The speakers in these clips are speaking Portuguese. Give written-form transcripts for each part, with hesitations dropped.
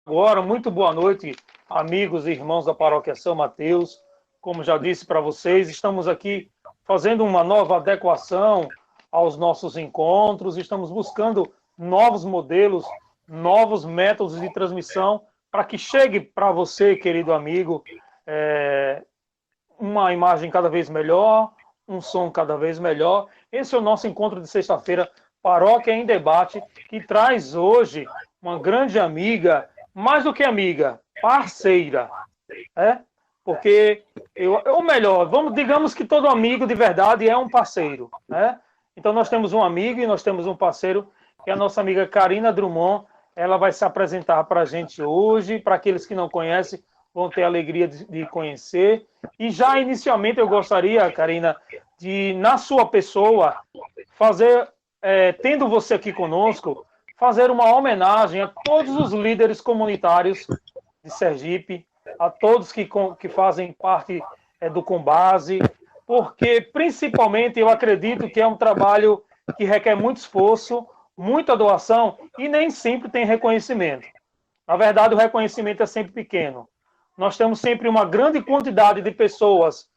agora. Muito boa noite, amigos e irmãos da Paróquia São Mateus. Como já disse para vocês, estamos aqui fazendo uma nova adequação aos nossos encontros, estamos buscando novos modelos, novos métodos de transmissão para que chegue para você, querido amigo, uma imagem cada vez melhor, um som cada vez melhor. Esse é o nosso encontro de sexta-feira, Paróquia em Debate, que traz hoje uma grande amiga, mais do que amiga, parceira, porque, ou melhor, digamos que todo amigo de verdade é um parceiro, né? Então nós temos um amigo e nós temos um parceiro, que é a nossa amiga Karina Drummond. Ela vai se apresentar para a gente hoje, para aqueles que não conhecem, vão ter a alegria de conhecer. E já inicialmente eu gostaria, Karina, de, na sua pessoa, fazer, tendo você aqui conosco, fazer uma homenagem a todos os líderes comunitários de Sergipe, a todos que fazem parte do Combase, porque principalmente eu acredito que é um trabalho que requer muito esforço, muita doação e nem sempre tem reconhecimento. Na verdade, o reconhecimento é sempre pequeno. Nós temos sempre uma grande quantidade de pessoas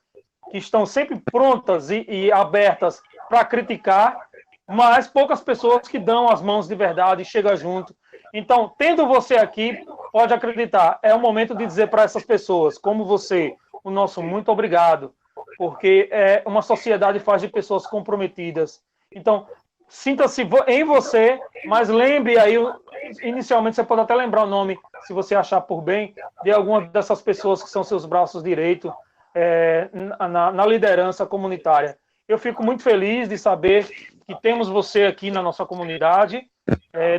que estão sempre prontas e abertas para criticar, mas poucas pessoas que dão as mãos de verdade e chegam junto. Então, tendo você aqui, pode acreditar, é o momento de dizer para essas pessoas, como você, o nosso muito obrigado, porque uma sociedade faz de pessoas comprometidas. Então, sinta-se em você, mas lembre aí, inicialmente você pode até lembrar o nome, se você achar por bem, de alguma dessas pessoas que são seus braços direitos na liderança comunitária. Eu fico muito feliz de saber que temos você aqui na nossa comunidade.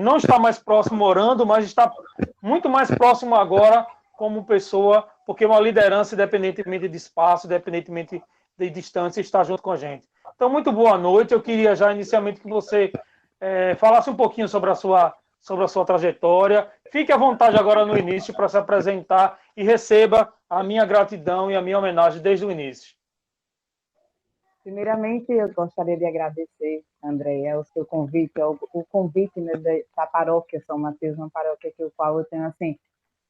Não está mais próximo morando, mas está muito mais próximo agora como pessoa, porque uma liderança, independentemente de espaço, independentemente de distância, está junto com a gente. Então, muito boa noite. Eu queria já inicialmente que você falasse um pouquinho sobre a sua trajetória. Fique à vontade agora no início para se apresentar e receba a minha gratidão e a minha homenagem desde o início. Primeiramente, eu gostaria de agradecer, Andréia, o seu convite, o convite, né, da Paróquia São Mateus, uma paróquia que qual eu tenho assim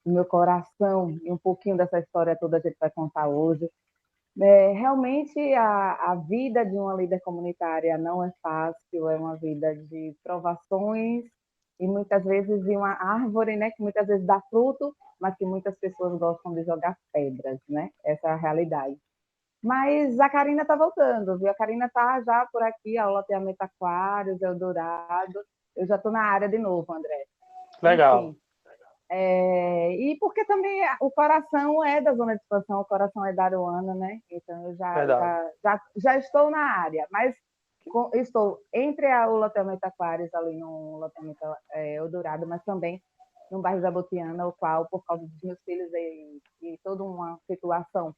no meu coração, e um pouquinho dessa história toda a gente vai contar hoje. Realmente, a vida de uma líder comunitária não é fácil, é uma vida de provações e muitas vezes de uma árvore, né, que muitas vezes dá fruto, mas que muitas pessoas gostam de jogar pedras, né? Essa é a realidade. Mas a Karina está voltando, viu? A Karina está já por aqui, a Loteamento Aquários, Eldorado. Eu já estou na área de novo, André. Legal. Enfim, e porque também o coração é da zona de expansão, o coração é da Aruana, né? Então eu já estou na área, mas estou entre o Loteamento Aquários, ali no Loteamento Eldorado, mas também no bairro Jabotiana, o qual, por causa dos meus filhos e toda uma situação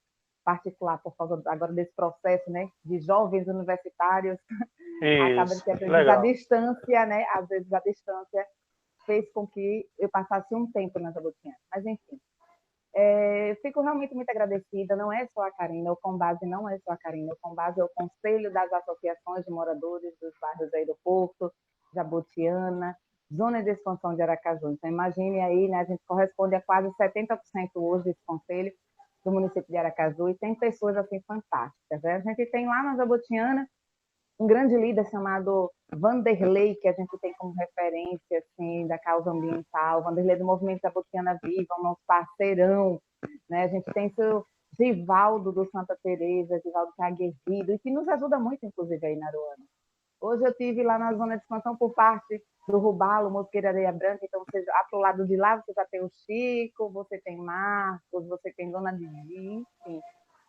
particular, por causa agora desse processo, né, de jovens universitários, acaba que às vezes a distância, né, às vezes a distância fez com que eu passasse um tempo na Jabotiana. Mas, enfim, fico realmente muito agradecida. Não é só a Karina, o Combase não é só a Karina, o Combase é o Conselho das Associações de Moradores dos Bairros do Aeroporto, Jabotiana, Zona de Expansão de Aracaju. Então, imagine aí, né, a gente corresponde a quase 70% hoje desse conselho do município de Aracaju, e tem pessoas assim fantásticas, né? A gente tem lá na Jabotiana um grande líder chamado Vanderlei, que a gente tem como referência assim, da causa ambiental, Vanderlei do Movimento Jabotiana Viva, um nosso parceirão, né? A gente tem seu Givaldo do Santa Teresa, Givaldo que é aguerrido, e que nos ajuda muito, inclusive, aí na Aruana. Hoje eu estive lá na zona de expansão por parte do Rubalo, Mosqueira Areia Branca, então você, para o lado de lá você já tem o Chico, você tem Marcos, você tem Dona Didi, enfim.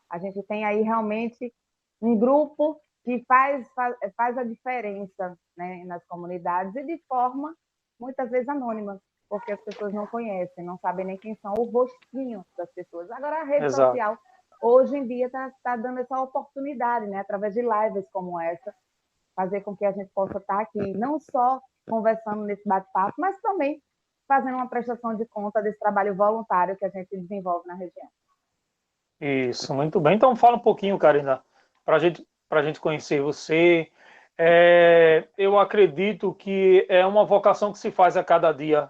A gente tem aí realmente um grupo que faz a diferença, né, nas comunidades e de forma, muitas vezes, anônima, porque as pessoas não conhecem, não sabem nem quem são, o rostinho das pessoas. Agora, a rede social, hoje em dia, está dando essa oportunidade, né, através de lives como essa, fazer com que a gente possa estar aqui, não só conversando nesse bate-papo, mas também fazendo uma prestação de conta desse trabalho voluntário que a gente desenvolve na região. Isso, muito bem. Então fala um pouquinho, Karina, para a gente conhecer você. Eu acredito que é uma vocação que se faz a cada dia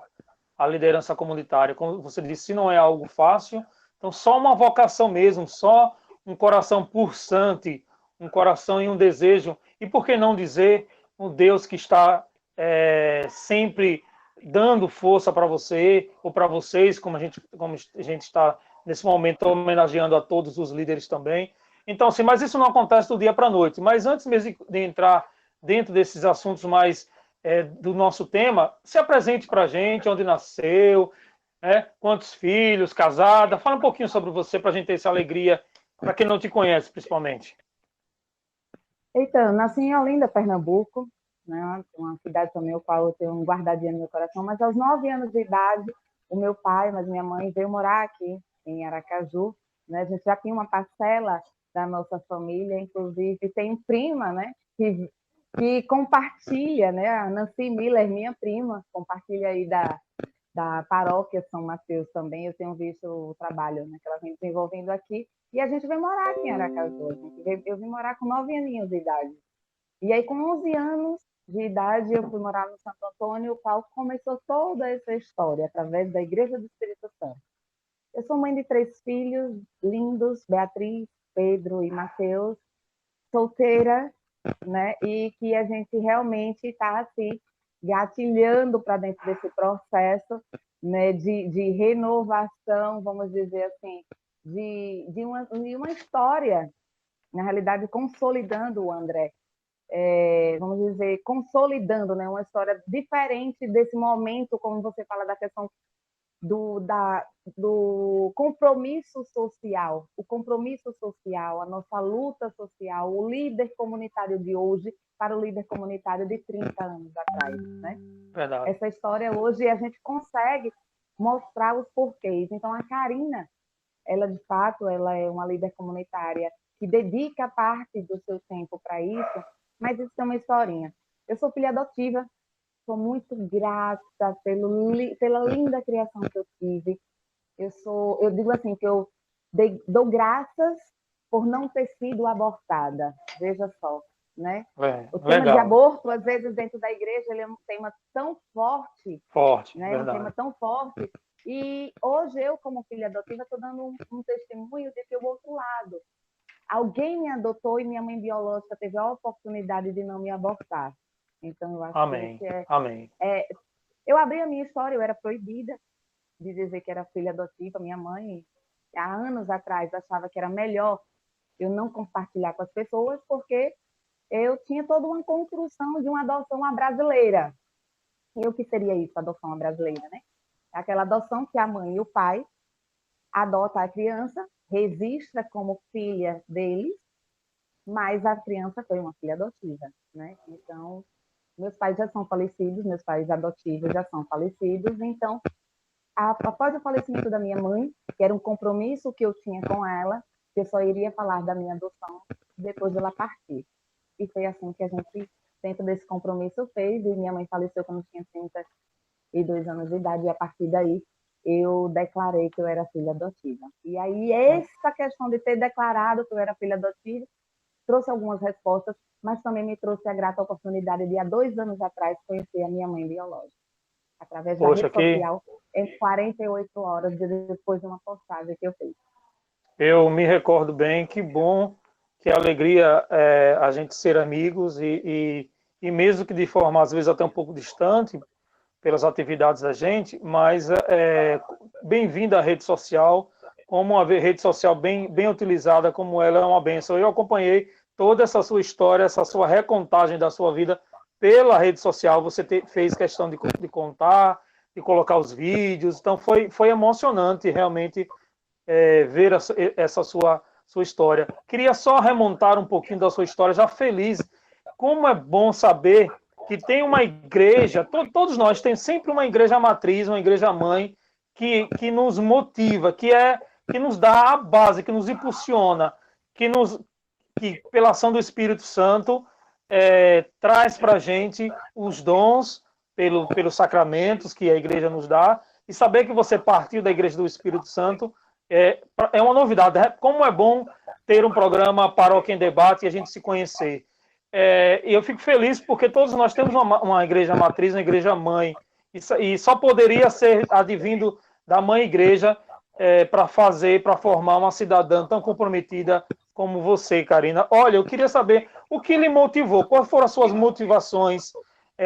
a liderança comunitária. Como você disse, se não é algo fácil, então só uma vocação mesmo, só um coração pulsante, um coração e um desejo, e por que não dizer um Deus que está sempre dando força para você ou para vocês, como a gente está nesse momento homenageando a todos os líderes também. Então, assim, mas isso não acontece do dia para a noite. Mas antes mesmo de entrar dentro desses assuntos mais do nosso tema, se apresente para a gente, onde nasceu, quantos filhos, casada. Fala um pouquinho sobre você para a gente ter essa alegria, para quem não te conhece, principalmente. Então, eu nasci em Olinda, Pernambuco, né? Uma cidade também, o qual eu tenho um guardadinho no meu coração, mas aos 9 anos de idade, o meu pai, mas minha mãe veio morar aqui em Aracaju, né? A gente já tinha uma parcela da nossa família, inclusive tem prima, né? Que compartilha, né? A Nancy Miller, minha prima, compartilha aí da paróquia São Mateus também. Eu tenho visto o trabalho, né, que ela vem desenvolvendo aqui. E a gente veio morar aqui em Aracaju. Eu vim morar com 9 aninhos de idade. E aí, com 11 anos de idade, eu fui morar no Santo Antônio, o qual começou toda essa história, através da Igreja do Espírito Santo. Eu sou mãe de 3 filhos lindos, Beatriz, Pedro e Mateus, solteira, né? E que a gente realmente está assim, gatilhando para dentro desse processo, né? De renovação, vamos dizer assim, de uma história, na realidade, consolidando o André. Vamos dizer, consolidando, né, uma história diferente desse momento, como você fala da questão do compromisso social, o compromisso social, a nossa luta social, o líder comunitário de hoje para o líder comunitário de 30 anos atrás, né? Verdade. Essa história hoje a gente consegue mostrar os porquês. Então, a Karina, ela de fato, ela é uma líder comunitária que dedica parte do seu tempo para isso, mas isso é uma historinha. Eu sou filha adotiva, sou muito grata pela linda criação que eu tive. Eu digo assim, que eu dou graças por não ter sido abortada. Veja só, né? O tema de aborto, às vezes, dentro da igreja, ele é um tema tão forte. Né? Um tema tão forte. E hoje eu, como filha adotiva, estou dando um testemunho de que o outro lado. Alguém me adotou e minha mãe biológica teve a oportunidade de não me abortar. Então, eu acho que Amém. Eu abri a minha história, eu era proibida de dizer que era filha adotiva. Minha mãe, há anos atrás, achava que era melhor eu não compartilhar com as pessoas, porque eu tinha toda uma construção de uma adoção à brasileira. E o que seria isso, adoção à brasileira, né? Aquela adoção que a mãe e o pai adota a criança, registra como filha deles, mas a criança foi uma filha adotiva, né? Então, meus pais já são falecidos, meus pais adotivos já são falecidos, então, após o falecimento da minha mãe, que era um compromisso que eu tinha com ela, que eu só iria falar da minha adoção depois dela partir. E foi assim que a gente, dentro desse compromisso, fez, e minha mãe faleceu quando eu tinha 32 anos de idade, e a partir daí eu declarei que eu era filha adotiva. E aí, essa questão de ter declarado que eu era filha adotiva trouxe algumas respostas, mas também me trouxe a grata oportunidade de, há 2 anos atrás, conhecer a minha mãe biológica, através da rede social, em 48 horas depois de uma postagem que eu fiz. Eu me recordo bem, que bom, que alegria a gente ser amigos e mesmo que de forma, às vezes, até um pouco distante, pelas atividades da gente, mas bem-vinda à rede social, como uma rede social bem utilizada, como ela é uma bênção. Eu acompanhei toda essa sua história, essa sua recontagem da sua vida pela rede social. Você fez questão de contar, de colocar os vídeos, então foi emocionante realmente ver essa sua história. Queria só remontar um pouquinho da sua história, já feliz. Como é bom saber que tem uma igreja, todos nós temos sempre uma igreja matriz, uma igreja mãe, que nos motiva, que nos dá a base, que nos impulsiona, que pela ação do Espírito Santo traz para a gente os dons pelos sacramentos que a igreja nos dá, e saber que você partiu da igreja do Espírito Santo é uma novidade. Como é bom ter um programa Paróquia em Debate e a gente se conhecer. E eu fico feliz porque todos nós temos uma igreja matriz, uma igreja mãe. e só poderia ser advindo da Mãe Igreja para formar uma cidadã tão comprometida como você, Karina. Olha, eu queria saber o que lhe motivou, quais foram as suas motivações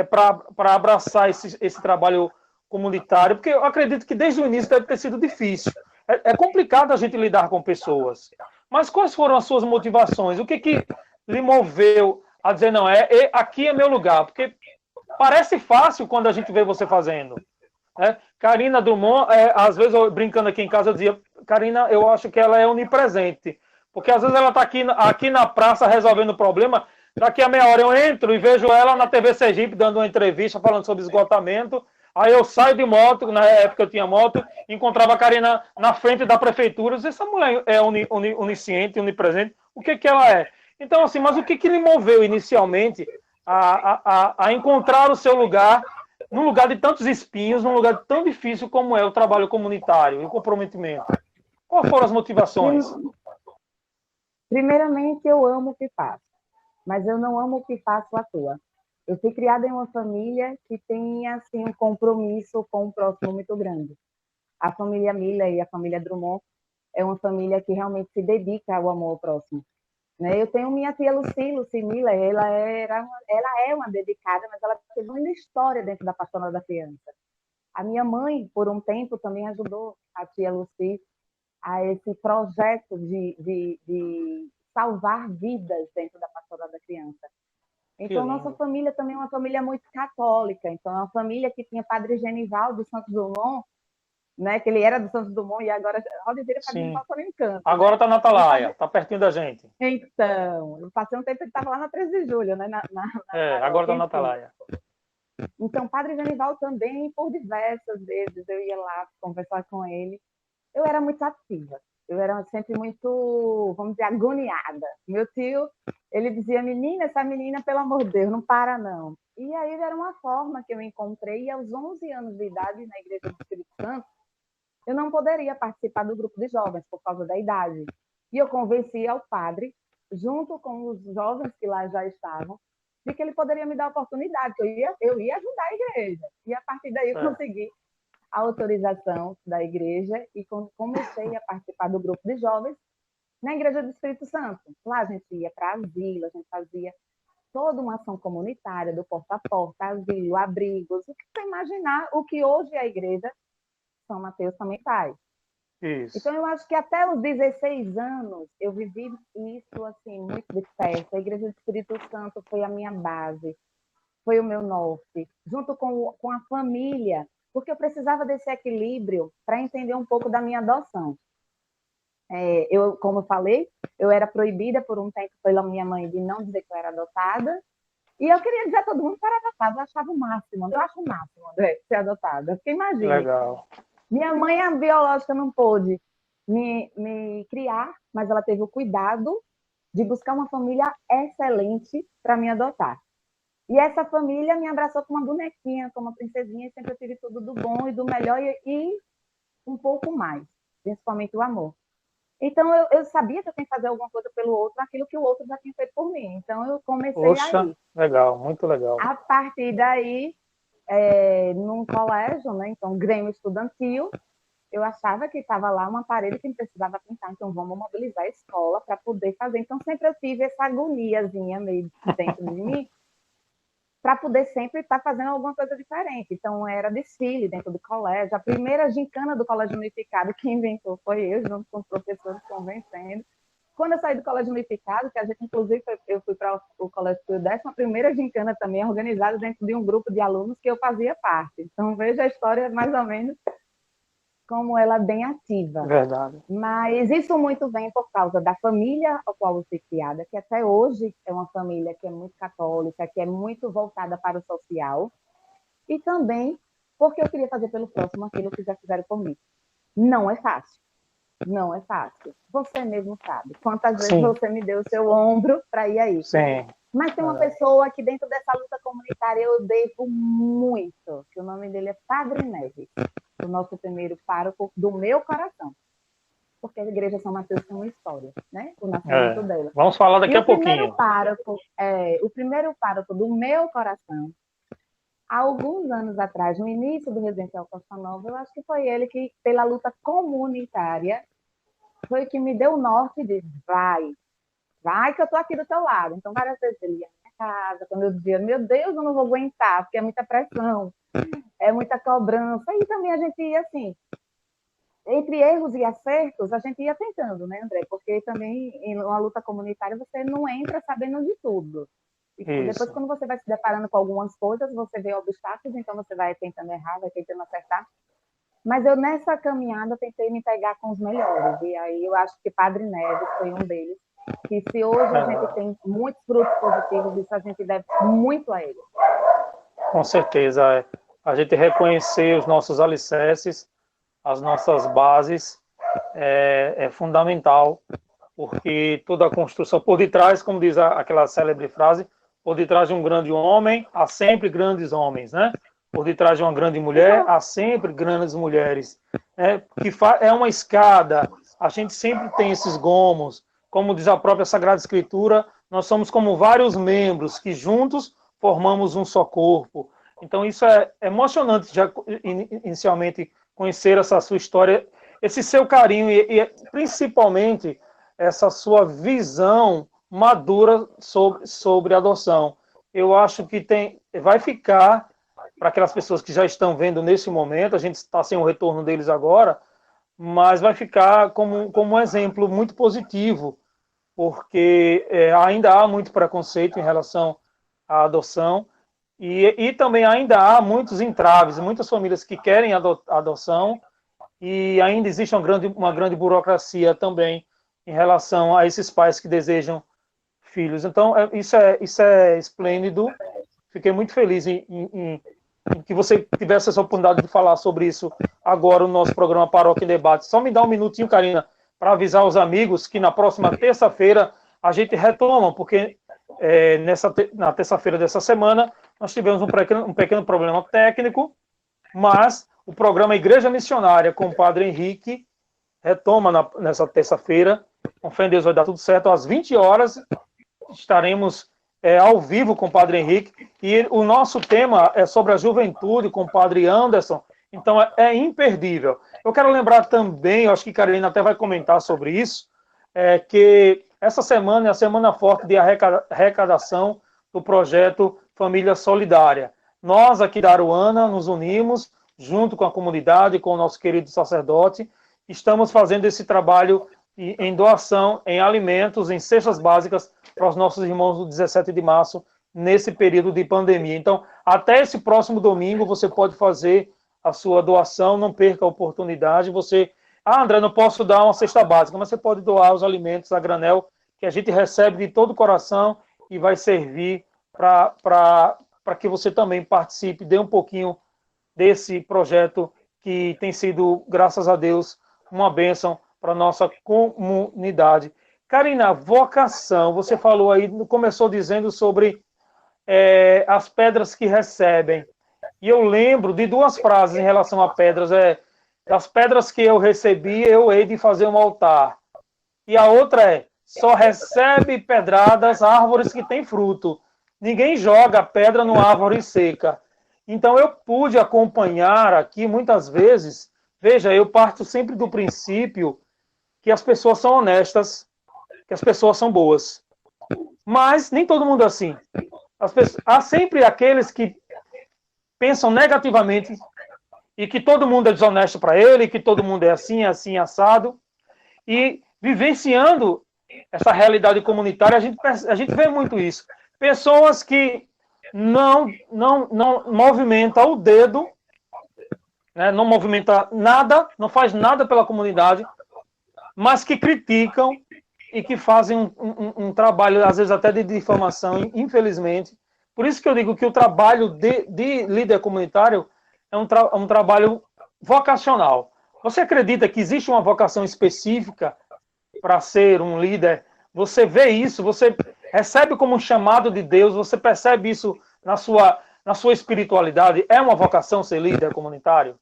para abraçar esse trabalho comunitário, porque eu acredito que desde o início deve ter sido difícil. É complicado a gente lidar com pessoas. Mas quais foram as suas motivações? O que lhe moveu a dizer, não, aqui é meu lugar? Porque parece fácil quando a gente vê você fazendo. Karina Drummond, às vezes, brincando aqui em casa, eu dizia, Karina, eu acho que ela é onipresente. Porque às vezes ela está aqui na praça resolvendo o problema, daqui a meia hora eu entro e vejo ela na TV Sergipe dando uma entrevista falando sobre esgotamento. Aí eu saio de moto, na época eu tinha moto, encontrava a Karina na frente da prefeitura. Eu disse, essa mulher é onisciente, onipresente. O que ela é? Então, assim, mas o que lhe moveu inicialmente a encontrar o seu lugar, num lugar de tantos espinhos, num lugar tão difícil como é o trabalho comunitário e o comprometimento? Quais foram as motivações? Primeiramente, eu amo o que faço, mas eu não amo o que faço à toa. Eu fui criada em uma família que tem assim, um compromisso com o próximo muito grande. A família Miller e a família Drummond é uma família que realmente se dedica ao amor ao próximo. Né? Eu tenho minha tia Lucy Miller, ela é uma dedicada, mas ela teve uma história dentro da Pastoral da Criança. A minha mãe, por um tempo, também ajudou a tia Lucy a esse projeto de salvar vidas dentro da Pastoral da Criança. Então, nossa família também é uma família muito católica. Então, é uma família que tinha Padre Genivaldo Santos Dumont, né, que ele era do Santos Dumont e agora Rodezeira Padre Genivaldo está em Canto. Agora está na Atalaia, está pertinho da gente. Então, eu passei um tempo, ele estava lá na 13 de julho, né? Agora está na Atalaia. Então, Padre Genivaldo também, por diversas vezes, eu ia lá conversar com ele. Eu era muito ativa. Eu era sempre muito, vamos dizer, agoniada. Meu tio, ele dizia, menina, essa menina, pelo amor de Deus, não para não. E aí era uma forma que eu encontrei, e aos 11 anos de idade, na Igreja do Espírito Santo, eu não poderia participar do grupo de jovens por causa da idade. E eu convenci ao padre, junto com os jovens que lá já estavam, de que ele poderia me dar a oportunidade, que eu ia ajudar a igreja. E a partir daí eu consegui a autorização da igreja e comecei a participar do grupo de jovens na Igreja do Espírito Santo. Lá a gente ia para asilo, a gente fazia toda uma ação comunitária, do porta a porta, asilo, abrigos, o que você imaginar, o que hoje a Igreja São Mateus também faz. Isso. Então, eu acho que até os 16 anos eu vivi isso assim, muito de perto. A Igreja do Espírito Santo foi a minha base, foi o meu norte, junto com a família, porque eu precisava desse equilíbrio para entender um pouco da minha adoção. Como eu falei, eu era proibida por um tempo pela minha mãe de não dizer que eu era adotada, e eu queria dizer a todo mundo que eu era adotada, eu achava o máximo, eu acho o máximo, André, ser adotada, porque imagina, legal. Minha mãe, a biológica, não pôde me criar, mas ela teve o cuidado de buscar uma família excelente para me adotar. E essa família me abraçou como uma bonequinha, como uma princesinha, e sempre eu tive tudo do bom e do melhor e um pouco mais, principalmente o amor. Então, eu sabia que eu tinha que fazer alguma coisa pelo outro, aquilo que o outro já tinha feito por mim. Então, eu comecei aí. Legal, muito legal. A partir daí, num colégio, né? Então, Grêmio Estudantil, eu achava que estava lá uma parede que precisava pintar, então vamos mobilizar a escola para poder fazer. Então, sempre eu tive essa agoniazinha meio dentro de mim, para poder sempre estar fazendo alguma coisa diferente. Então, era desfile dentro do colégio. A primeira gincana do Colégio Unificado, quem inventou foi eu, junto com os professores convencendo. Quando eu saí do Colégio Unificado, que a gente, inclusive, eu fui para o Colégio Pio X, a primeira gincana também organizada dentro de um grupo de alunos que eu fazia parte. Então, veja a história mais ou menos como ela é bem ativa. Verdade. Mas isso muito vem por causa da família a qual eu fui criada, que até hoje é uma família que é muito católica, que é muito voltada para o social, e também porque eu queria fazer pelo próximo aquilo que já fizeram comigo. Não é fácil. Não é fácil. Você mesmo sabe. Quantas vezes você me deu o seu ombro para ir aí. Sim. Mas tem uma pessoa que dentro dessa luta comunitária eu devo muito, que o nome dele é Padre Neves, o nosso primeiro pároco do meu coração. Porque a Igreja São Mateus tem uma história, né? O nascimento dela. Vamos falar daqui a pouquinho. O primeiro pároco do meu coração, há alguns anos atrás, no início do Residencial Costa Nova, eu acho que foi ele que, pela luta comunitária, foi que me deu o norte de vai que eu tô aqui do teu lado. Então, várias vezes ele ia na minha casa, quando eu dizia, meu Deus, eu não vou aguentar, porque é muita pressão, é muita cobrança. E também a gente ia assim, entre erros e acertos, a gente ia tentando, né, André? Porque também em uma luta comunitária você não entra sabendo de tudo. E depois, Isso. quando você vai se deparando com algumas coisas, você vê obstáculos, então você vai tentando errar, vai tentando acertar. Mas eu, nessa caminhada, tentei me pegar com os melhores. E aí eu acho que Padre Neves foi um deles. E se hoje a gente tem muitos frutos positivos, isso a gente deve muito a ele. Com certeza. A gente reconhecer os nossos alicerces, as nossas bases, é fundamental, porque toda a construção, por detrás, como diz aquela célebre frase, por detrás de um grande homem, há sempre grandes homens, né? Por detrás de uma grande mulher, há sempre grandes mulheres. É uma escada, a gente sempre tem esses gomos, como diz a própria Sagrada Escritura, nós somos como vários membros que juntos formamos um só corpo. Então isso é emocionante, já inicialmente, conhecer essa sua história, esse seu carinho e principalmente essa sua visão madura sobre adoção. Eu acho que vai ficar para aquelas pessoas que já estão vendo nesse momento, a gente está sem o retorno deles agora, mas vai ficar como um exemplo muito positivo, porque ainda há muito preconceito em relação à adoção, e também ainda há muitos entraves, muitas famílias que querem adoção, e ainda existe uma grande burocracia também em relação a esses pais que desejam filhos. Então, isso é esplêndido. Fiquei muito feliz em que você tivesse essa oportunidade de falar sobre isso agora no nosso programa Paróquia em Debate. Só me dá um minutinho, Karina, para avisar os amigos que na próxima terça-feira a gente retoma, porque na terça-feira dessa semana nós tivemos um pequeno problema técnico, mas o programa Igreja Missionária com o Padre Henrique retoma nessa terça-feira. Com fé em Deus vai dar tudo certo. Às 20 horas estaremos ao vivo com o Padre Henrique. E o nosso tema é sobre a juventude com o Padre Anderson. Então é imperdível. Eu quero lembrar também, eu acho que Carolina até vai comentar sobre isso, que essa semana é a semana forte de arrecadação do projeto Família Solidária. Nós aqui da Aruana nos unimos, junto com a comunidade, com o nosso querido sacerdote, estamos fazendo esse trabalho em doação, em alimentos, em cestas básicas para os nossos irmãos do 17 de março, nesse período de pandemia. Então, até esse próximo domingo, você pode fazer a sua doação, não perca a oportunidade. André, não posso dar uma cesta básica, mas você pode doar os alimentos a granel, que a gente recebe de todo o coração e vai servir para que você também participe, dê um pouquinho desse projeto que tem sido, graças a Deus, uma bênção para a nossa comunidade. Karina, vocação, você falou aí, começou dizendo sobre as pedras que recebem. E eu lembro de duas frases em relação a pedras. Das pedras que eu recebi, eu hei de fazer um altar. E a outra só recebe pedradas árvores que têm fruto. Ninguém joga pedra numa árvore seca. Então eu pude acompanhar aqui muitas vezes. Veja, eu parto sempre do princípio que as pessoas são honestas, que as pessoas são boas. Mas nem todo mundo é assim. Há sempre aqueles que pensam negativamente e que todo mundo é desonesto para ele, que todo mundo é assim, assado. E vivenciando essa realidade comunitária, a gente vê muito isso. Pessoas que não movimentam o dedo, né, não movimenta nada, não faz nada pela comunidade, mas que criticam e que fazem um trabalho, às vezes até de difamação, infelizmente. Por isso que eu digo que o trabalho de líder comunitário é um trabalho vocacional. Você acredita que existe uma vocação específica para ser um líder? Você vê isso, você recebe como um chamado de Deus, você percebe isso na sua espiritualidade? É uma vocação ser líder comunitário?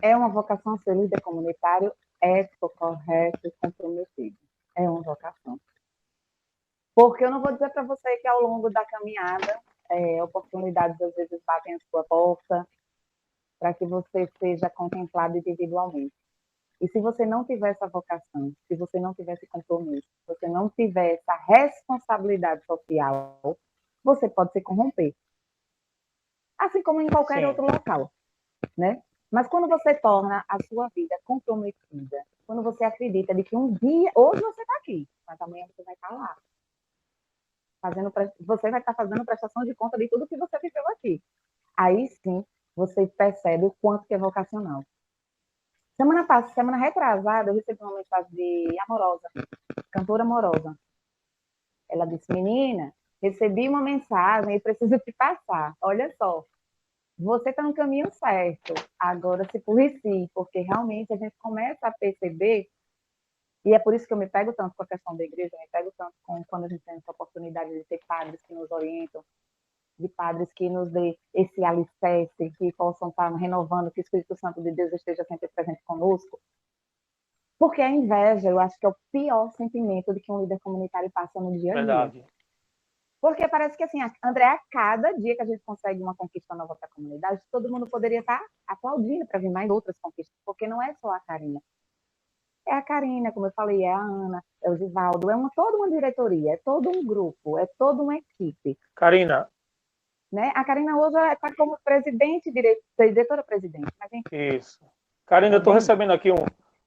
É uma vocação ser líder comunitário, ético, correto e comprometido. É uma vocação. Porque eu não vou dizer para você que ao longo da caminhada oportunidades às vezes batem a sua porta para que você seja contemplado individualmente. E se você não tiver essa vocação, se você não tiver esse compromisso, se você não tiver essa responsabilidade social, você pode se corromper. Assim como em qualquer outro local, né? Mas quando você torna a sua vida comprometida, quando você acredita de que um dia, hoje você está aqui, mas amanhã você vai estar lá. Você vai estar fazendo prestação de conta de tudo que você viveu aqui. Aí sim, você percebe o quanto que é vocacional. Semana retrasada, eu recebi uma mensagem de Amorosa, cantora Amorosa. Ela disse, menina, recebi uma mensagem e preciso te passar. Olha só, você está no caminho certo. Agora se policie, porque realmente a gente começa a perceber, e é por isso que eu me pego tanto com a questão da igreja, eu me pego tanto com quando a gente tem essa oportunidade de ter padres que nos orientam, de padres que nos dê esse alicerce, que possam estar renovando, que o Espírito Santo de Deus esteja sempre presente conosco. Porque a inveja, eu acho que é o pior sentimento de que um líder comunitário passa no dia a dia. Verdade. Porque parece que, assim, André, a cada dia que a gente consegue uma conquista nova para a comunidade, todo mundo poderia estar aplaudindo para vir mais outras conquistas, porque não é só a Karina. É a Karina, como eu falei, é a Ana, é o Givaldo, toda uma diretoria, é todo um grupo, é toda uma equipe. Karina. Né? A Karina hoje está como diretora-presidente. Isso. Karina, eu estou recebendo aqui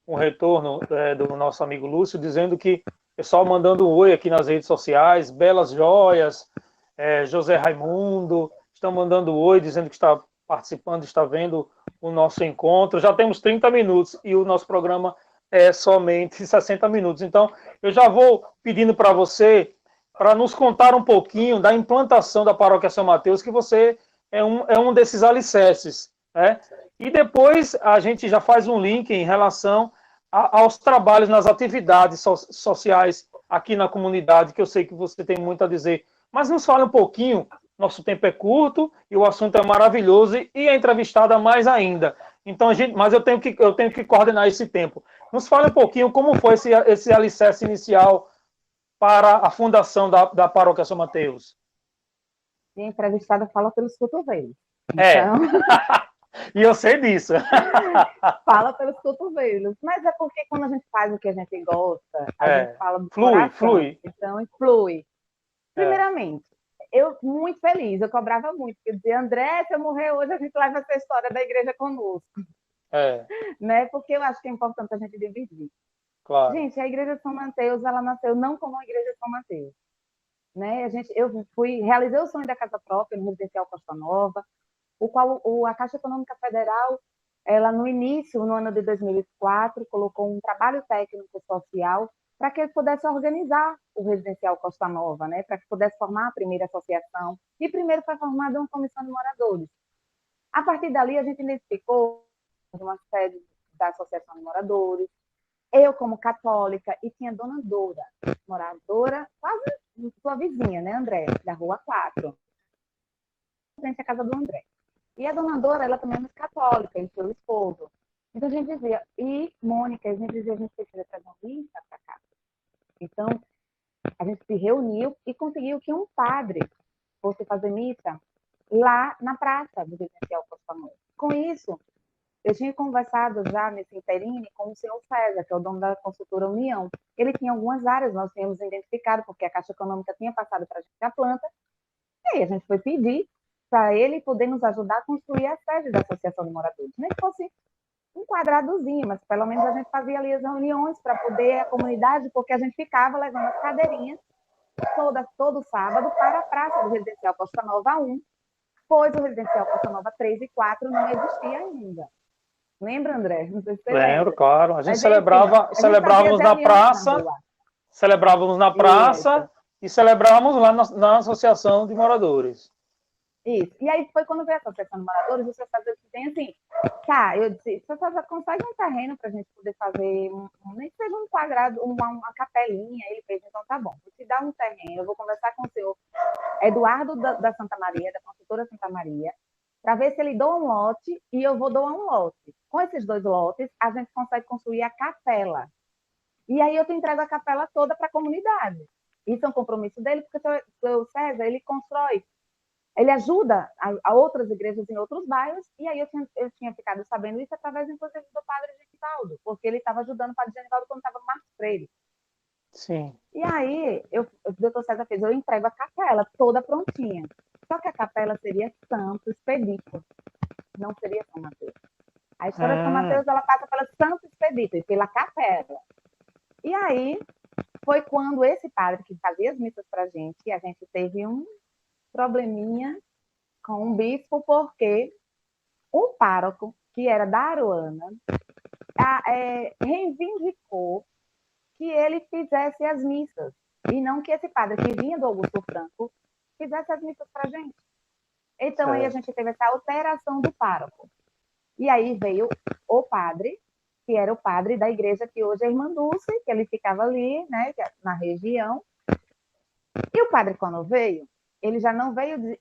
um retorno do nosso amigo Lúcio, dizendo que o pessoal mandando um oi aqui nas redes sociais, Belas Joias, José Raimundo, estão mandando oi, dizendo que está participando, está vendo o nosso encontro. Já temos 30 minutos e o nosso programa é somente 60 minutos. Então, eu já vou pedindo para você, para nos contar um pouquinho da implantação da Paróquia São Mateus, que você é um desses alicerces, né? E depois a gente já faz um link em relação aos trabalhos nas atividades sociais aqui na comunidade, que eu sei que você tem muito a dizer. Mas nos fala um pouquinho, nosso tempo é curto e o assunto é maravilhoso e a entrevistada mais ainda. Então, mas eu tenho que coordenar esse tempo. Nos fala um pouquinho como foi esse alicerce inicial para a fundação da Paróquia São Mateus. E a entrevistada fala pelos cotovelos. Então... E eu sei disso. Fala pelos cotovelos. Mas é porque quando a gente faz o que a gente gosta, a gente fala do coração. Flui. Então, flui. Primeiramente, eu muito feliz, eu cobrava muito, porque eu dizia, André, se eu morrer hoje, a gente leva essa história da igreja conosco. Né? Porque eu acho que é importante a gente dividir. Claro. Gente, a Igreja de São Mateus, ela nasceu não como a Igreja de São Mateus. Né? Eu realizei o sonho da casa própria no Residencial Costa Nova, o qual a Caixa Econômica Federal, ela no início, no ano de 2004, colocou um trabalho técnico social para que ele pudesse organizar o Residencial Costa Nova, né? Para que pudesse formar a primeira associação. E primeiro foi formada uma comissão de moradores. A partir dali, a gente identificou uma sede da Associação de Moradores, eu como católica, e tinha Dona Dora, moradora, quase sua vizinha, né, André? Da Rua 4, frente à casa do André. E a Dona Dora, ela também é muito católica, e seu esposo. Então a gente dizia, e Mônica, a gente dizia, a gente precisa trazer uma missa para cá. Então, a gente se reuniu e conseguiu que um padre fosse fazer missa lá na praça do Residencial Costa Nova. Com isso, eu tinha conversado já nesse interine com o senhor César, que é o dono da consultora União. Ele tinha algumas áreas, nós tínhamos identificado, porque a Caixa Econômica tinha passado para a gente a planta, e aí a gente foi pedir para ele poder nos ajudar a construir a sede da Associação de Moradores. Nem que fosse um quadradozinho, mas pelo menos a gente fazia ali as reuniões para poder a comunidade, porque a gente ficava levando as cadeirinhas todo sábado para a praça do Residencial Costa Nova 1, pois o Residencial Costa Nova 3 e 4 não existia ainda. Lembra, André? Não sei se você lembra, claro. A gente celebrávamos na praça, e celebrávamos lá na Associação de Moradores. Isso. E aí foi quando veio a Associação de Moradores, o senhor César tem assim, tá, eu disse, o senhor César consegue um terreno para a gente poder fazer, nem que seja um quadrado, uma capelinha, ele fez, então tá bom, vou te dar um terreno, eu vou conversar com o senhor Eduardo da Santa Maria, da construtora Santa Maria, para ver se ele doa um lote e eu vou doar um lote. Com esses 2 lotes, a gente consegue construir a capela. E aí eu te entrego a capela toda para a comunidade. Isso é um compromisso dele, porque o seu César, ele constrói Ele ajuda a outras igrejas em outros bairros, e aí eu tinha ficado sabendo isso através, inclusive, do padre Genivaldo, porque ele estava ajudando o padre Genivaldo quando estava no Marcos Freire. Sim. E aí, o doutor César fez, eu entrego a capela toda prontinha. Só que a capela seria Santo Expedito, não seria São Mateus. A história de São Mateus, ela passa pela Santo Expedito e pela capela. E aí, foi quando esse padre que fazia as missas para a gente teve um probleminha com um bispo, porque o pároco, que era da Aruana, reivindicou que ele fizesse as missas, e não que esse padre que vinha do Augusto Franco fizesse as missas para a gente. Então, aí a gente teve essa alteração do pároco. E aí veio o padre, que era o padre da igreja que hoje é Irmã Dulce, que ele ficava ali, né, na região. E o padre, quando veio, ele já não veio,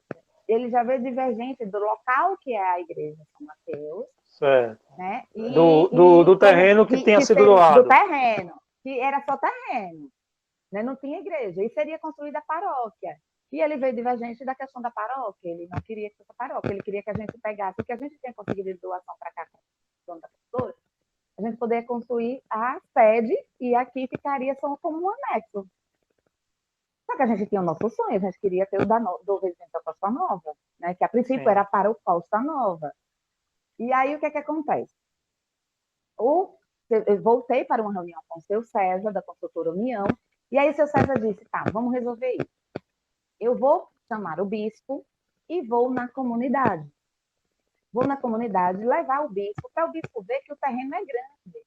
ele já veio divergente do local que é a igreja de São Mateus. Certo. Né? Do terreno que tinha sido doado. Do terreno, que era só terreno, né? Não tinha igreja. E seria construída a paróquia. E ele veio divergente da questão da paróquia. Ele não queria que fosse a paróquia, ele queria que a gente pegasse o que a gente tinha conseguido de doação para cá, com da pastora, a gente poderia construir a sede e aqui ficaria só como um anexo. Só que a gente tinha o nosso sonho, a gente queria ter o do Residência da Costa Nova, né? Que a princípio era para o Costa Nova. E aí o que acontece? Eu voltei para uma reunião com o seu César, da Consultora União, e aí o seu César disse, tá, vamos resolver isso. Eu vou chamar o bispo e vou na comunidade. Vou na comunidade levar o bispo, para o bispo ver que o terreno é grande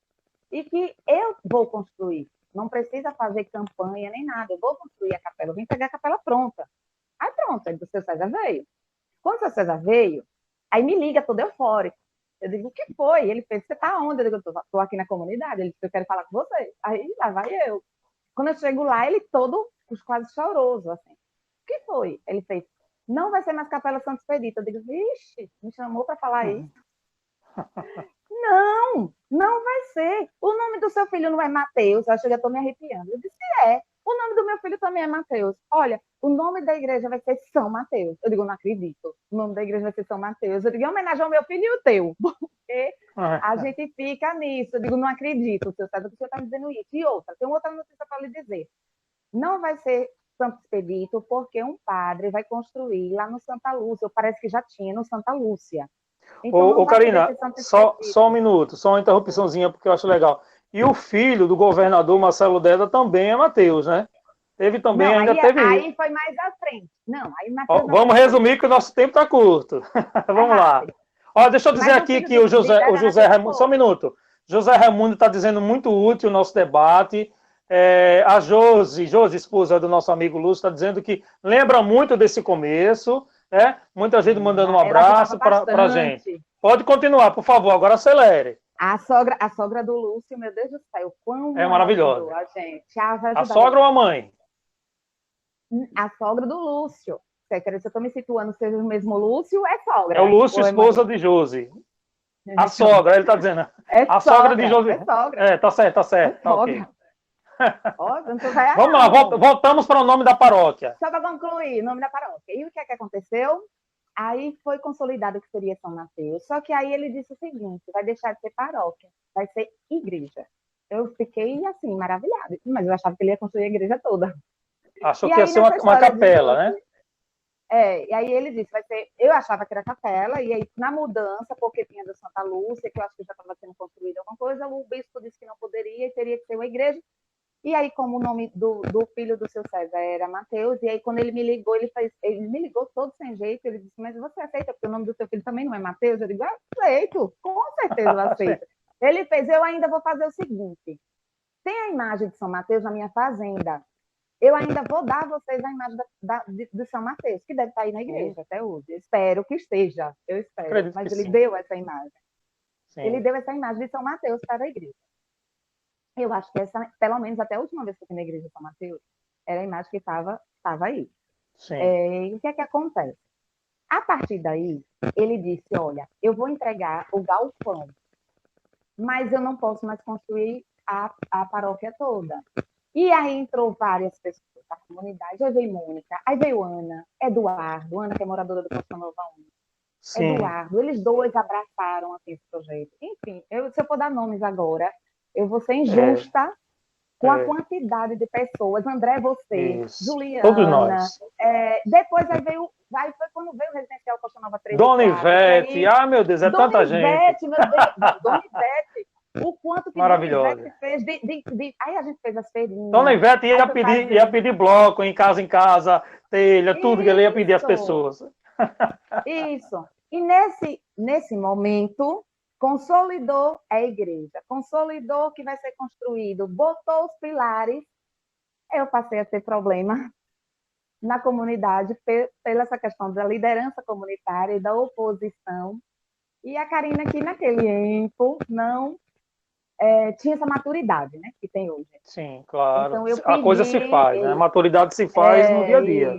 e que eu vou construir. Não precisa fazer campanha nem nada, eu vou construir a capela, eu vim pegar a capela pronta. Aí pronto, aí o seu César veio. Quando o seu César veio, aí me liga todo eufórico. Eu digo, o que foi? Ele fez, você tá onde? Eu digo, estou aqui na comunidade. Ele disse, eu quero falar com você. Aí lá vai eu. Quando eu chego lá, ele todo quase choroso, assim. O que foi? Ele fez, não vai ser mais Capela Santo Expedito. Eu digo, vixe, me chamou para falar isso. Não vai ser. O nome do seu filho não é Mateus. Eu acho que eu estou me arrepiando. Eu disse, é. O nome do meu filho também é Mateus. Olha, o nome da igreja vai ser São Mateus. Eu digo, não acredito. O nome da igreja vai ser São Mateus. Eu digo, em homenagem ao meu filho e o teu. Porque a gente fica nisso. Eu digo, não acredito, seu César, que o senhor está me dizendo isso. E outra, tem outra notícia para lhe dizer. Não vai ser Santo Expedito, porque um padre vai construir lá no Santa Lúcia. Parece que já tinha no Santa Lúcia. Então, Karina, só um minuto, só uma interrupçãozinha, porque eu acho legal. E o filho do governador Marcelo Deda também é Mateus, né? Teve também, não, ainda aí, teve. Aí foi mais à frente. Não, aí Mateus. Vamos resumir que o nosso tempo está curto. Vamos lá. Ó, deixa eu dizer aqui que o José Raimundo. Só um minuto. José Raimundo está dizendo muito útil o nosso debate. A Josi, esposa do nosso amigo Lúcio, está dizendo que lembra muito desse começo. Né? Muita gente mandando um abraço para a gente. Pode continuar, por favor, agora acelere. A sogra do Lúcio, meu Deus do céu, quão é maravilhosa. A gente. A sogra ou a mãe? A sogra do Lúcio. Se eu estou me situando, seja o mesmo Lúcio, é sogra. É o Lúcio, esposa de Josi. A sogra, ele está dizendo. A sogra de Josi. É sogra. Tá certo. Tá ok. Vamos lá, voltamos para o nome da paróquia. Só para concluir, o nome da paróquia. E o que aconteceu? Aí foi consolidado que seria São Mateus. Só que aí ele disse o seguinte, vai deixar de ser paróquia, vai ser igreja. Eu fiquei assim, maravilhada. Mas eu achava que ele ia construir a igreja toda. Achou que ia ser uma capela, né? E aí ele disse, vai ser... Eu achava que era capela, e aí na mudança, porque tinha do Santa Lúcia, que eu acho que já estava sendo construída alguma coisa, o bispo disse que não poderia e teria que ser uma igreja. E aí, como o nome do filho do seu César era Mateus, e aí quando ele me ligou, ele me ligou todo sem jeito, ele disse, mas você aceita, porque o nome do seu filho também não é Mateus? Eu digo, aceito, com certeza eu aceito. Ele fez, eu ainda vou fazer o seguinte, tem a imagem de São Mateus na minha fazenda, eu ainda vou dar a vocês a imagem de São Mateus, que deve estar aí na igreja até hoje, eu espero que esteja, eu espero, acredito, mas ele deu essa imagem. Sim. Ele deu essa imagem de São Mateus para a igreja. Eu acho que essa, pelo menos até a última vez que eu fui na igreja de São Mateus, era a imagem que estava aí. E o que é que acontece? A partir daí, ele disse, olha, eu vou entregar o galpão, mas eu não posso mais construir a paróquia toda. E aí entrou várias pessoas. para a comunidade. Aí veio Mônica, aí veio Ana, Eduardo, Ana que é moradora do Costa Nova 1, Sim. Eduardo, eles dois abraçaram assim, esse projeto. Enfim, se eu for dar nomes agora, eu vou ser injusta com a quantidade de pessoas. André, você, Isso. Juliana. Todos nós. Depois aí foi quando veio o Residencial Costa Nova 3 Dona Ivete, meu Deus, é tanta gente. Dona Ivete, meu Deus, Dona Ivete, o quanto que Dona Ivete fez. Aí a gente fez as feirinhas. Dona Ivete ia pedir bloco em casa, telha, tudo que ele ia pedir às pessoas. Isso. E nesse momento, consolidou a igreja, consolidou o que vai ser construído, botou os pilares. Eu passei a ter problema na comunidade pela essa questão da liderança comunitária e da oposição. E a Karina, que naquele tempo não tinha essa maturidade, né, que tem hoje. Sim, claro. Então, a coisa se faz, né? A maturidade se faz no dia a dia.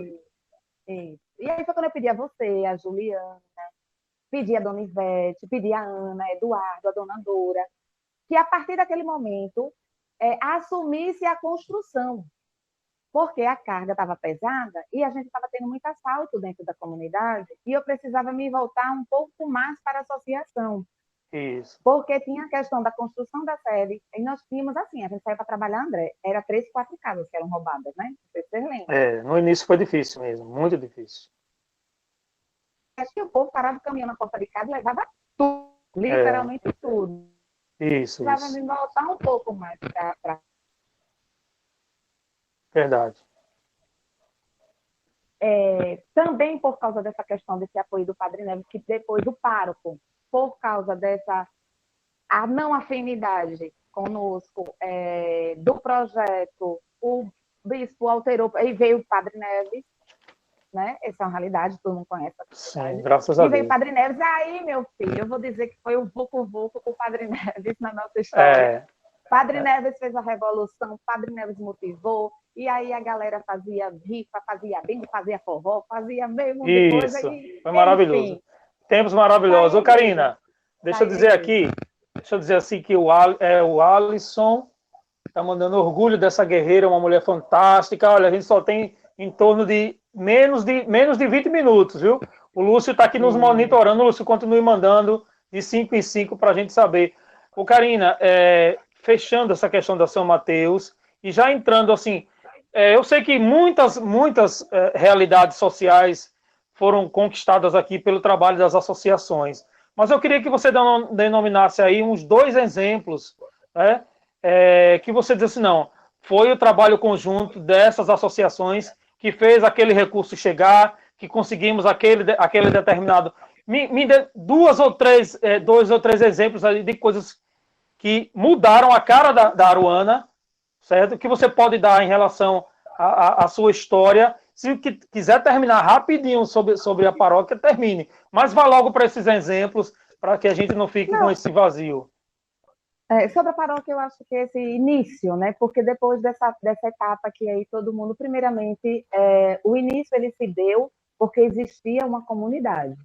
E aí foi quando eu pedi a você, a Juliana, pedi a Dona Ivete, pedi a Ana, a Eduardo, a Dona Dora, que a partir daquele momento assumisse a construção, porque a carga estava pesada e a gente estava tendo muito assalto dentro da comunidade e eu precisava me voltar um pouco mais para a associação. Isso. Porque tinha a questão da construção da sede e nós tínhamos assim, a gente saiu para trabalhar, André, era 3, 4 casas que eram roubadas, né? Não sei se vocês lembram. No início foi difícil mesmo, muito difícil. Acho que o povo parava o caminhão na porta de casa e levava tudo, literalmente tudo. Isso. Precisava me voltar um pouco mais para... Verdade. Também por causa dessa questão desse apoio do Padre Neves, que depois do pároco, por causa dessa a não afinidade conosco, do projeto, o bispo alterou, e veio o Padre Neves, né? Essa é uma realidade, todo mundo conhece. Sim, graças a Deus. E veio o Padre Neves, aí, meu filho, eu vou dizer que foi o vucu-vucu com o Padre Neves na nossa história. Padre Neves fez a revolução, Padre Neves motivou, e aí a galera fazia rifa, fazia bingo, fazia forró, fazia meio mundo de coisa. E, foi maravilhoso. Enfim, tempos maravilhosos. Ô, Karina, deixa eu dizer assim que o Alisson está mandando orgulho dessa guerreira, uma mulher fantástica. Olha, a gente só tem em torno de menos de 20 minutos, viu? O Lúcio está aqui nos monitorando. O Lúcio continue mandando de 5 em 5 para a gente saber. Ô, Karina, fechando essa questão da São Mateus e já entrando assim, eu sei que muitas realidades sociais foram conquistadas aqui pelo trabalho das associações, mas eu queria que você denominasse aí uns 2 exemplos, né, que você disse, não, foi o trabalho conjunto dessas associações que fez aquele recurso chegar, que conseguimos aquele determinado... Me dê 2 ou 3 exemplos aí de coisas que mudaram a cara da Aruana, certo? Que você pode dar em relação à sua história. Se quiser terminar rapidinho sobre a paróquia, termine. Mas vá logo para esses exemplos, para que a gente não fique com esse vazio. Sobre a paróquia, eu acho que esse início, né? Porque depois dessa etapa que aí todo mundo, primeiramente, o início ele se deu porque existia uma comunidade.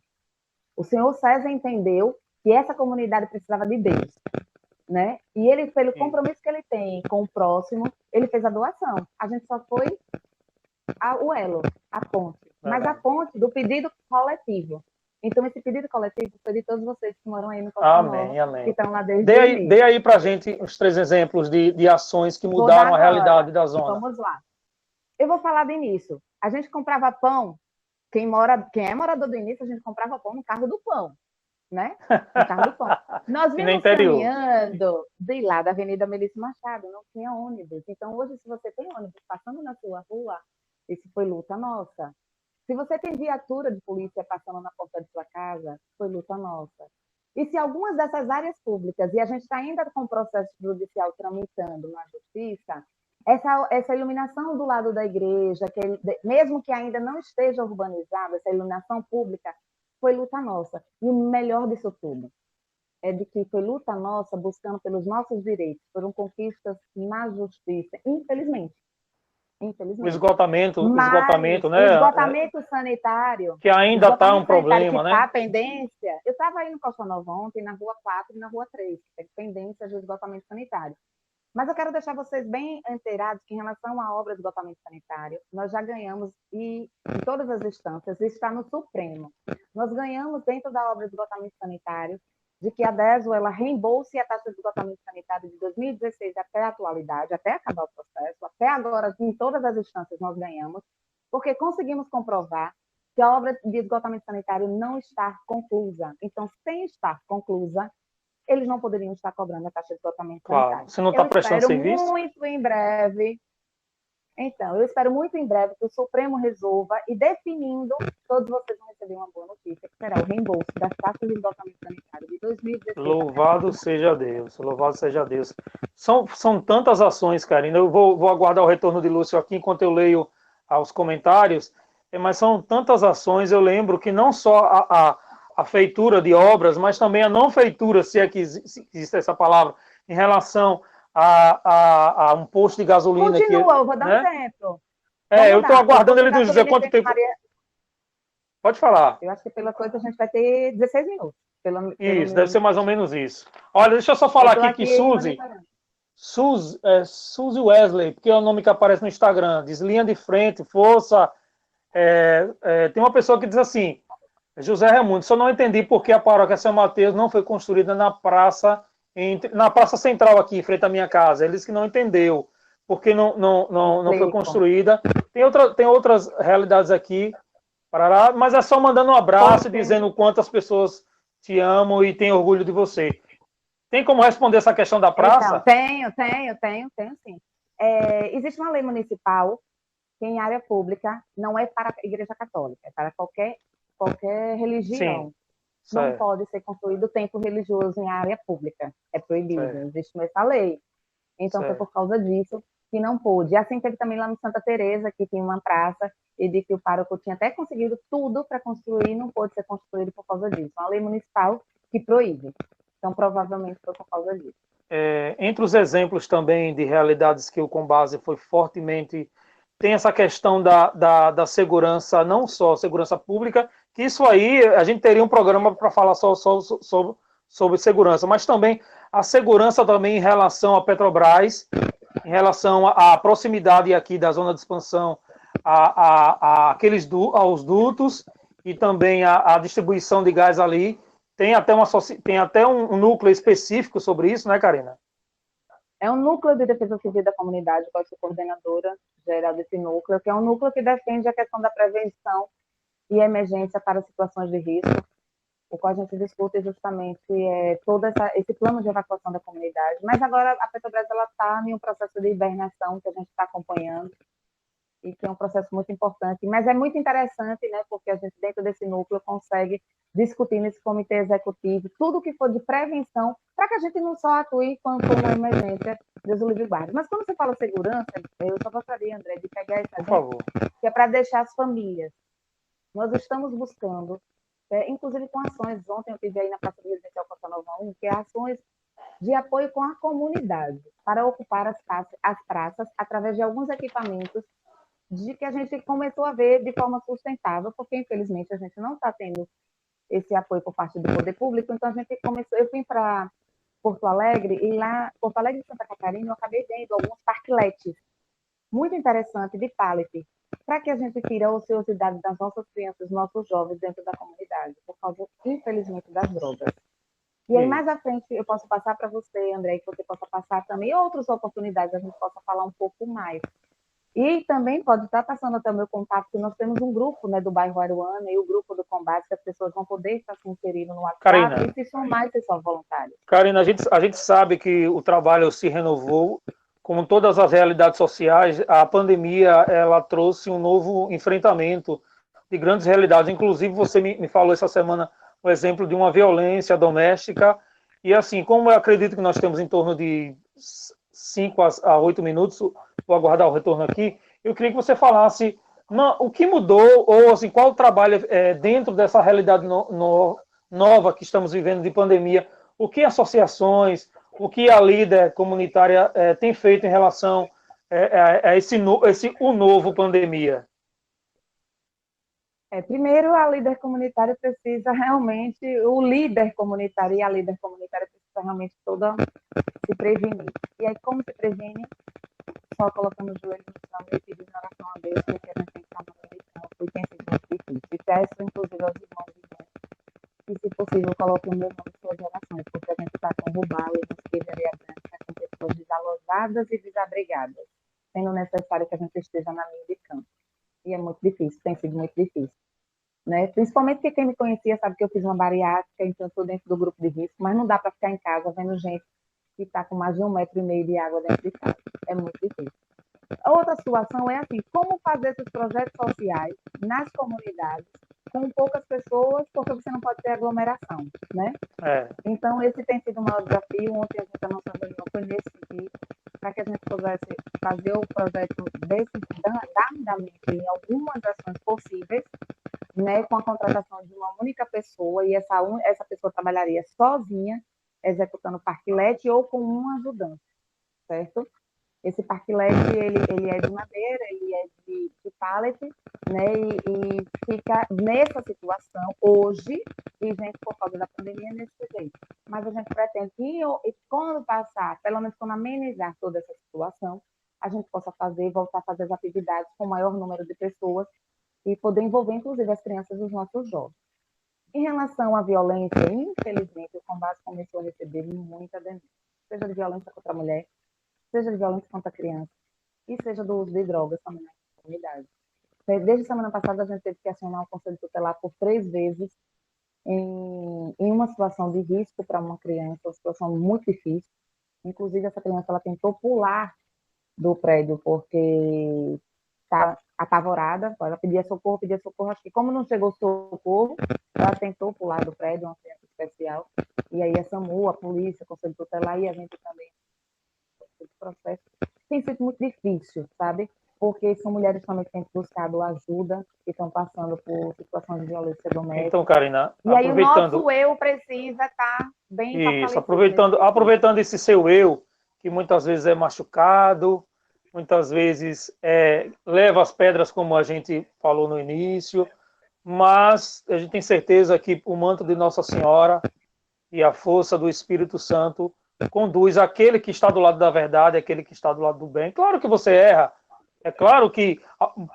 O senhor César entendeu que essa comunidade precisava de Deus, né? E ele, pelo compromisso que ele tem com o próximo, ele fez a doação. A gente só foi o elo, a ponte. Mas a ponte do pedido coletivo. Então, esse pedido coletivo foi de todos vocês que moram aí no Costa Nova, que estão lá desde o início. Dê aí para a gente uns 3 exemplos de ações que mudaram a realidade da zona. Vamos lá. Eu vou falar do início. A gente comprava pão, quem é morador do início, a gente comprava pão no carro do pão, né? No carro do pão. Nós vimos caminhando de lá da Avenida Melício Machado, não tinha ônibus. Então, hoje, se você tem ônibus passando na sua rua, isso foi luta nossa. Se você tem viatura de polícia passando na porta de sua casa, foi luta nossa. E se algumas dessas áreas públicas, e a gente está ainda com o processo judicial tramitando na justiça, essa iluminação do lado da igreja, mesmo que ainda não esteja urbanizada, essa iluminação pública, foi luta nossa. E o melhor disso tudo é de que foi luta nossa buscando pelos nossos direitos, foram conquistas na justiça, infelizmente. O esgotamento, né? O esgotamento sanitário. Que ainda está um problema, né? Está pendência. Eu estava aí no Costa Nova ontem, na Rua 4 e na Rua 3, que tem pendência de esgotamento sanitário. Mas eu quero deixar vocês bem inteirados que, em relação à obra de esgotamento sanitário, nós já ganhamos, e em todas as instâncias, isso está no Supremo. Nós ganhamos, dentro da obra de esgotamento sanitário, de que a DESO ela reembolse a taxa de esgotamento sanitário de 2016 até a atualidade, até acabar o processo, até agora, em todas as instâncias, nós ganhamos, porque conseguimos comprovar que a obra de esgotamento sanitário não está conclusa. Então, sem estar conclusa, eles não poderiam estar cobrando a taxa de esgotamento sanitário. Você não está prestando serviço? Muito em breve. Então, eu espero muito em breve que o Supremo resolva e, definindo, todos vocês vão receber uma boa notícia, que será o reembolso das taxas de esgotamento sanitário de 2016. Louvado seja Deus, louvado seja Deus. São tantas ações, Karina. Eu vou aguardar o retorno de Lúcio aqui enquanto eu leio os comentários, mas são tantas ações. Eu lembro que não só a feitura de obras, mas também a não feitura, se é que existe essa palavra, em relação a um posto de gasolina. Continua, eu vou dar um exemplo. Eu estou aguardando ele nos dizer quanto tempo. Pode falar. Eu acho que pela coisa a gente vai ter 16 minutos. Isso, deve ser mais ou menos isso. Olha, deixa eu só falar aqui que Suzy Wesley, porque é o nome que aparece no Instagram, diz linha de frente, força. Tem uma pessoa que diz assim, José Raimundo, só não entendi por que a paróquia São Mateus não foi construída na praça central aqui, em frente à minha casa. Ele disse que não entendeu, porque não foi construída. Tem outras realidades aqui, mas é só mandando um abraço e dizendo o quanto as pessoas te amam e têm orgulho de você. Tem como responder essa questão da praça? Então, tenho sim. Existe uma lei municipal que em área pública não é para a Igreja Católica, é para qualquer religião. Sim, não pode ser construído templo religioso em área pública. É proibido, existe essa lei. Então, foi por causa disso que não pôde. Assim teve também lá no Santa Teresa, que tinha uma praça, e de que o pároco tinha até conseguido tudo para construir e não pôde ser construído por causa disso. Uma lei municipal que proíbe. Então, provavelmente foi por causa disso. Entre os exemplos também de realidades que o Combase foi fortemente... Tem essa questão da segurança, não só segurança pública, que isso aí a gente teria um programa para falar só sobre segurança, mas também a segurança também em relação à Petrobras, em relação à proximidade aqui da zona de expansão aos dutos e também a distribuição de gás ali. Tem até um núcleo específico sobre isso, né, Karina? É um núcleo de defesa civil da comunidade, eu sou coordenadora geral desse núcleo, que é um núcleo que defende a questão da prevenção e emergência para situações de risco, o qual a gente discute justamente todo esse plano de evacuação da comunidade. Mas agora a Petrobras está em um processo de hibernação que a gente está acompanhando, e que é um processo muito importante, mas é muito interessante, né, porque a gente dentro desse núcleo consegue discutir nesse comitê executivo tudo que for de prevenção, para que a gente não só atue quando for uma emergência, Deus o livre guarde. Mas quando você fala segurança, eu só gostaria, André, de pegar essa que é para deixar as famílias. Nós estamos buscando, inclusive com ações, ontem eu estive aí na Praça Residencial Costa Nova 1, que é ações de apoio com a comunidade, para ocupar as praças através de alguns equipamentos de que a gente começou a ver de forma sustentável, porque infelizmente a gente não está tendo esse apoio por parte do poder público. Então a gente começou, eu fui para Porto Alegre, e lá, Porto Alegre e Santa Catarina, eu acabei vendo alguns parklets muito interessantes de pallet, para que a gente tire a ociosidade das nossas crianças, dos nossos jovens dentro da comunidade, por causa, infelizmente, das drogas. E aí, mais à frente, eu posso passar para você, André, que você possa passar também outras oportunidades, a gente possa falar um pouco mais. E também pode estar passando até o meu contato, que nós temos um grupo, né, do bairro Aruana e o grupo do combate, que as pessoas vão poder estar se inserindo no WhatsApp, Karina, e se somar e ser só voluntários. Karina, a gente sabe que o trabalho se renovou, como todas as realidades sociais. A pandemia ela trouxe um novo enfrentamento de grandes realidades. Inclusive, você me falou essa semana o exemplo de uma violência doméstica. E assim, como eu acredito que nós temos em torno de 5 a 8 minutos, vou aguardar o retorno aqui, eu queria que você falasse o que mudou, ou assim, qual o trabalho dentro dessa realidade nova que estamos vivendo de pandemia, o que associações, o que a líder comunitária tem feito em relação a esse novo pandemia. Primeiro, a líder comunitária precisa realmente, o líder comunitário e a líder comunitária realmente toda se prevenir. E aí, como se previne? Só colocando o joelho no chão e pedindo oração a Deus, porque a gente tem que estar no meio de campo e tem sido muito difícil. E peço, inclusive, aos irmãos e irmãs que, se possível, coloquem o meu nome em suas orações, porque a gente está com o Rubalo e nos Queijo Areia Branca, com pessoas desalojadas e desabrigadas, sendo necessário que a gente esteja na linha de campo. E é muito difícil, tem sido muito difícil. Né? Principalmente porque quem me conhecia sabe que eu fiz uma bariátrica, então estou dentro do grupo de risco, mas não dá para ficar em casa vendo gente que está com mais de 1,5 metro de água dentro de casa. É muito difícil. A outra situação é assim, como fazer esses projetos sociais nas comunidades com poucas pessoas, porque você não pode ter aglomeração, né? Então, esse tem sido o maior desafio. Ontem a gente, a nossa reunião foi nesse sentido, para que a gente pudesse fazer o projeto dar andamento em algumas ações possíveis, né, com a contratação de uma única pessoa, e essa pessoa trabalharia sozinha, executando parquilete ou com um ajudante, certo? Esse parquilete, ele é de madeira, ele é de pallet, né, e fica nessa situação hoje, e gente, por causa da pandemia, nesse jeito. Mas a gente pretende que, quando passar, pelo menos quando amenizar toda essa situação, a gente possa voltar a fazer as atividades com o maior número de pessoas e poder envolver, inclusive, as crianças e os nossos jovens. Em relação à violência, infelizmente, o combate começou a receber muita denúncia, seja de violência contra a mulher, seja de violência contra a criança, e seja do uso de drogas também na comunidade. Desde semana passada, a gente teve que acionar o Conselho Tutelar por 3 vezes em uma situação de risco para uma criança, uma situação muito difícil. Inclusive, essa criança ela tentou pular do prédio porque está apavorada, ela pedia socorro, acho que como não chegou socorro, ela tentou pular do prédio, uma criança especial, e aí a SAMU, a polícia, o Conselho Tutelar e a gente também. Esse processo tem sido muito difícil, sabe? Porque são mulheres também que têm buscado ajuda, que estão passando por situações de violência doméstica. Então, Karina, e aí o nosso eu precisa estar bem isso, aproveitando esse seu eu, que muitas vezes é machucado, muitas vezes leva as pedras, como a gente falou no início, mas a gente tem certeza que o manto de Nossa Senhora e a força do Espírito Santo conduz aquele que está do lado da verdade, aquele que está do lado do bem. Claro que você erra, é claro que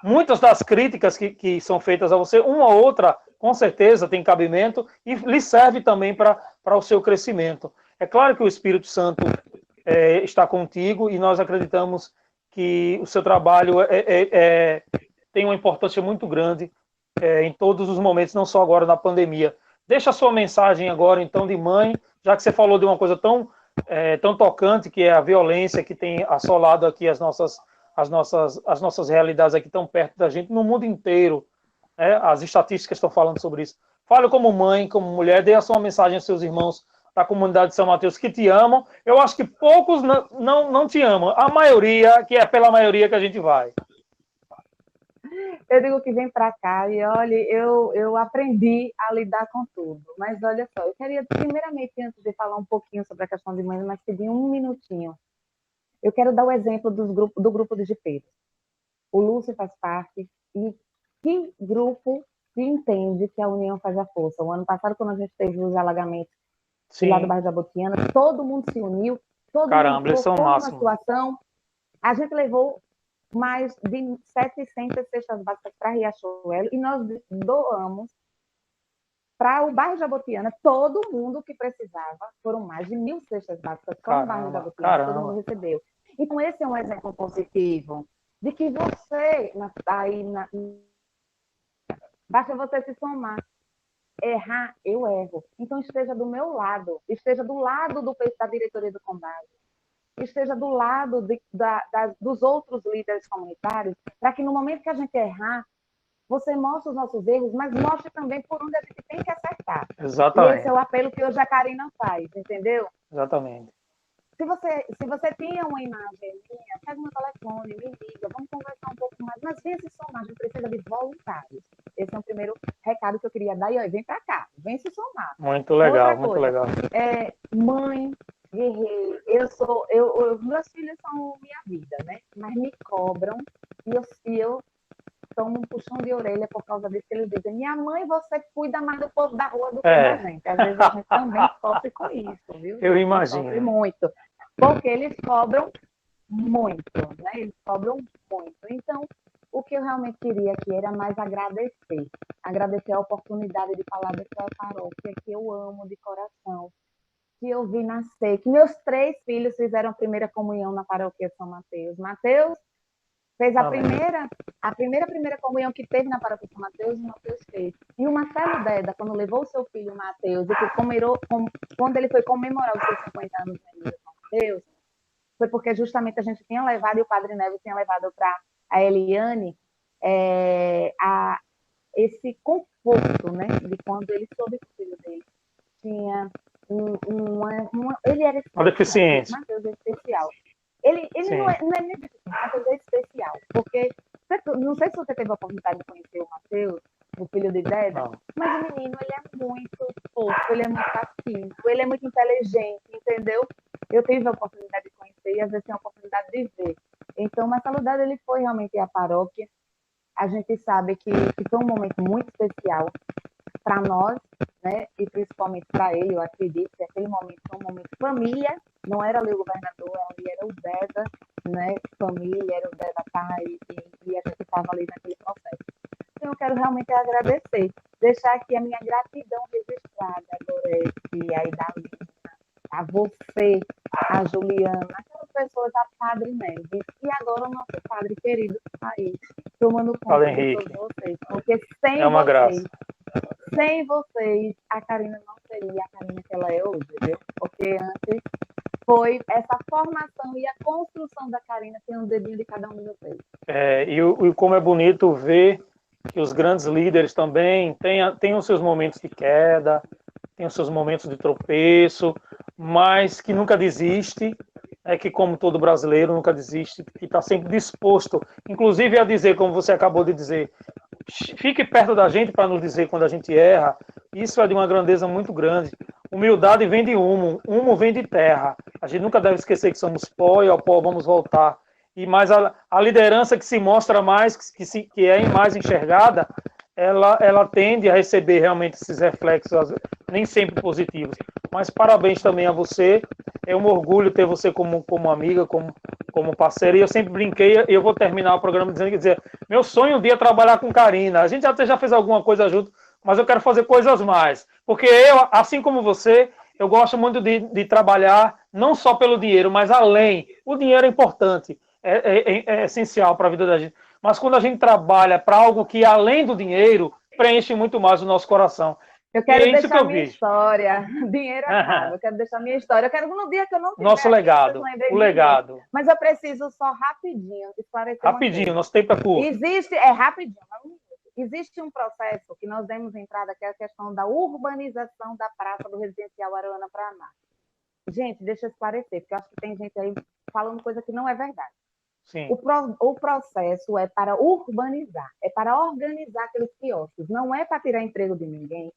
muitas das críticas que são feitas a você, uma ou outra, com certeza, tem cabimento e lhe serve também para o seu crescimento. É claro que o Espírito Santo está contigo e nós acreditamos que o seu trabalho tem uma importância muito grande em todos os momentos, não só agora na pandemia. Deixa a sua mensagem agora, então, de mãe, já que você falou de uma coisa tão tocante, que é a violência que tem assolado aqui as nossas realidades aqui tão perto da gente, no mundo inteiro. Né? As estatísticas estão falando sobre isso. Fale como mãe, como mulher, dê a sua mensagem aos seus irmãos da comunidade de São Mateus que te amam. Eu acho que poucos não te amam. A maioria, que é pela maioria que a gente vai. Eu digo que vem para cá e, olha, eu aprendi a lidar com tudo. Mas, olha só, eu queria, primeiramente, antes de falar um pouquinho sobre a questão de mães, mas pedir um minutinho. Eu quero dar o exemplo do grupo de jipeiros. O Lúcio faz parte, e que grupo que entende que a união faz a força? O ano passado, quando a gente teve os alagamentos lá do bairro Jabotiana, todo mundo se uniu, todo mundo colocou uma situação. A gente levou mais de 700 cestas básicas para Riachuelo e nós doamos para o bairro Jabotiana, todo mundo que precisava. Foram mais de 1.000 cestas básicas só no bairro Jabotiana, todo mundo recebeu. Então, esse é um exemplo positivo de que você, basta você se somar. Errar, eu erro. Então, esteja do meu lado, esteja do lado da diretoria do combate, esteja do lado dos outros líderes comunitários, para que no momento que a gente errar, você mostre os nossos erros, mas mostre também por onde a gente tem que acertar. Exatamente. E esse é o apelo que hoje a Karina faz, entendeu? Exatamente. Se você tinha uma imagem minha, pega meu telefone, me liga, vamos conversar um pouco mais, mas vem se somar, a gente precisa de voluntários. Esse é o primeiro recado que eu queria dar, e ó, vem para cá, vem se somar. Muito legal, muito legal. Mãe, guerreiro, meus filhos são minha vida, né? Mas me cobram, e eu tomo um puxão de orelha por causa disso, que eles dizem, minha mãe, você cuida mais do povo da rua do que da gente. Às vezes a gente também sofre com isso, viu? Eu imagino. Sofre muito, porque eles cobram muito, né? Eles cobram muito. Então, o que eu realmente queria aqui era mais agradecer a oportunidade de falar dessa paróquia que eu amo de coração, que eu vi nascer, que meus 3 filhos fizeram a primeira comunhão na paróquia de São Mateus. Mateus fez a primeira comunhão que teve na paróquia de São Mateus, e Mateus fez. E o Marcelo Deda, quando levou o seu filho Mateus, e que quando ele foi comemorar os seus 50 anos na igreja de São Mateus, foi porque justamente a gente tinha levado, e o Padre Neves tinha levado para a Eliane, esse conforto, né, de quando ele soube que o filho dele tinha ele era uma deficiência. Mateus é especial. Ele não é nem deficiente, Mateus é especial, porque não sei se você teve a oportunidade de conhecer o Mateus, o filho de Deda, mas o menino, ele é muito fofo, ele é muito passivo, ele é muito inteligente, entendeu? Eu tive a oportunidade de conhecer e às vezes tenho a oportunidade de ver. Então, o Marcelo Deda, ele foi realmente à paróquia. A gente sabe que foi um momento muito especial para nós, né? E principalmente para ele, eu acredito que aquele momento foi um momento de família, não era ali o governador, ali era o Deda, né? Família, era o Deda pai, e a gente estava ali naquele processo. Então, eu quero realmente agradecer, deixar aqui a minha gratidão registrada, a Gorete, a Idalina, a você, a Juliana, aquelas pessoas, a Padre Neves, e agora o nosso Padre querido aí, tomando conta de todos vocês, porque sem vocês, a Karina não seria a Karina que ela é hoje, viu? Porque antes foi essa formação e a construção da Karina tem um dedinho de cada um de vocês. E como é bonito ver que os grandes líderes também têm os seus momentos de queda, têm os seus momentos de tropeço, mas que nunca desiste, que como todo brasileiro nunca desiste, que está sempre disposto, inclusive a dizer, como você acabou de dizer, fique perto da gente para nos dizer quando a gente erra. Isso é de uma grandeza muito grande. Humildade vem de humo vem de terra. A gente nunca deve esquecer que somos pó e ao pó vamos voltar. E mais a liderança que se mostra mais, que é mais enxergada, ela tende a receber realmente esses reflexos, nem sempre positivos. Mas parabéns também a você. É um orgulho ter você como amiga, como parceira. E eu sempre brinquei, e eu vou terminar o programa dizendo que meu sonho um dia é trabalhar com Karina. A gente até já fez alguma coisa junto, mas eu quero fazer coisas mais. Porque eu, assim como você, eu gosto muito de trabalhar não só pelo dinheiro, mas além. O dinheiro é importante, é essencial para a vida da gente. Mas quando a gente trabalha para algo que, além do dinheiro, preenche muito mais o nosso coração. Eu quero deixar minha história. Dinheiro acaba. Eu quero deixar minha história. Eu quero no dia que eu não tiver. Nosso legado. O legado. Mas eu preciso só rapidinho esclarecer. Rapidinho, nosso tempo é curto. Rapidinho. Existe um processo que nós demos entrada, que é a questão da urbanização da praça do residencial Aruana Paraná. Gente, deixa eu esclarecer, porque eu acho que tem gente aí falando coisa que não é verdade. Sim. O processo é para urbanizar, é para organizar aqueles quiosques. Não é para tirar emprego de ninguém,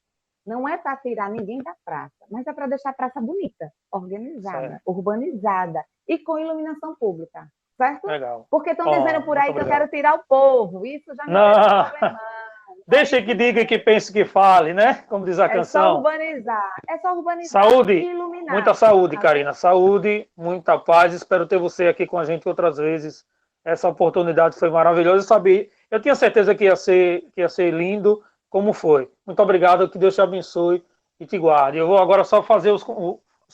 não é para tirar ninguém da praça, mas é para deixar a praça bonita, organizada, urbanizada e com iluminação pública, certo? Legal. Porque estão dizendo por aí que eu quero tirar o povo, isso já não é problema. Deixa que diga, que pense, que fale, né? Como diz a canção. É só urbanizar saúde, e iluminar. Muita saúde, Karina. Saúde, muita paz. Espero ter você aqui com a gente outras vezes. Essa oportunidade foi maravilhosa. Eu tinha certeza que ia ser lindo, como foi. Muito obrigado, que Deus te abençoe e te guarde. Eu vou agora só fazer os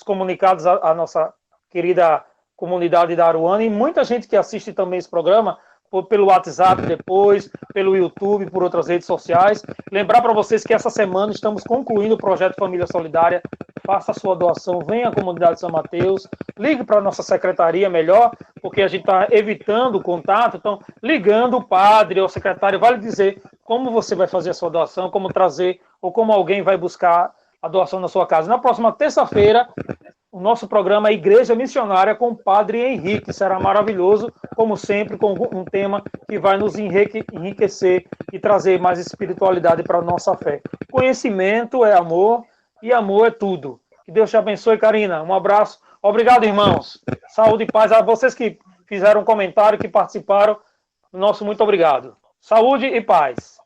comunicados à nossa querida comunidade da Aruana e muita gente que assiste também esse programa, pelo WhatsApp depois, pelo YouTube, por outras redes sociais. Lembrar para vocês que essa semana estamos concluindo o projeto Família Solidária. Faça a sua doação, venha à comunidade de São Mateus, ligue para a nossa secretaria melhor, porque a gente está evitando o contato, então ligando o padre ou o secretário, vai lhe dizer como você vai fazer a sua doação, como trazer, ou como alguém vai buscar a doação na sua casa. Na próxima terça-feira, o nosso programa é Igreja Missionária com o Padre Henrique. Será maravilhoso, como sempre, com um tema que vai nos enriquecer e trazer mais espiritualidade para a nossa fé. Conhecimento é amor e amor é tudo. Que Deus te abençoe, Karina. Um abraço. Obrigado, irmãos. Saúde e paz a vocês que fizeram um comentário, que participaram. Nosso muito obrigado. Saúde e paz.